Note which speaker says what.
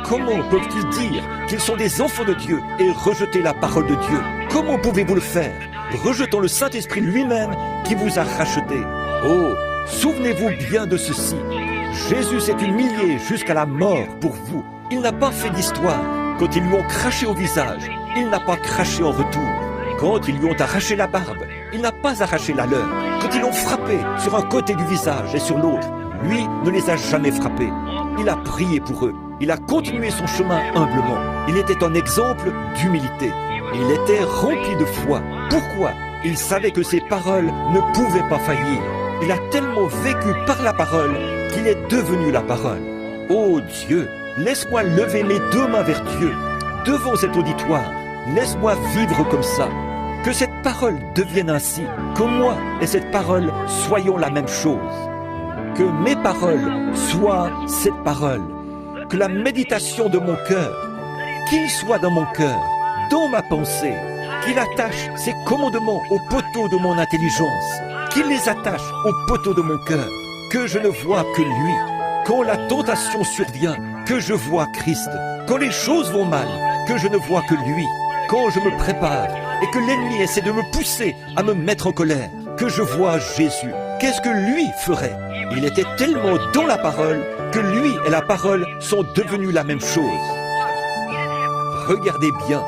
Speaker 1: Comment peuvent-ils dire qu'ils sont des enfants de Dieu et rejeter la parole de Dieu? Comment pouvez-vous le faire? Rejetant le Saint-Esprit lui-même qui vous a racheté. Oh, souvenez-vous bien de ceci. Jésus s'est humilié jusqu'à la mort pour vous. Il n'a pas fait d'histoire. Quand ils lui ont craché au visage, il n'a pas craché en retour. Quand ils lui ont arraché la barbe, il n'a pas arraché la leur. Quand ils l'ont frappé sur un côté du visage et sur l'autre, lui ne les a jamais frappés. Il a prié pour eux. Il a continué son chemin humblement. Il était un exemple d'humilité. Il était rempli de foi. Pourquoi? Il savait que ses paroles ne pouvaient pas faillir. Il a tellement vécu par la parole qu'il est devenu la parole. Oh Dieu, laisse-moi lever mes deux mains vers Dieu, devant cet auditoire. Laisse-moi vivre comme ça. Que cette parole devienne ainsi, que moi et cette parole soyons la même chose. Que mes paroles soient cette parole. Que la méditation de mon cœur, qu'il soit dans mon cœur, dans ma pensée, qu'il attache ses commandements au poteau de mon intelligence, qu'il les attache au poteau de mon cœur, que je ne vois que lui. Quand la tentation survient, que je vois Christ. Quand les choses vont mal, que je ne vois que lui. Quand je me prépare et que l'ennemi essaie de me pousser à me mettre en colère, que je vois Jésus. Qu'est-ce que lui ferait? Il était tellement dans la parole que lui et la parole sont devenus la même chose. Regardez bien,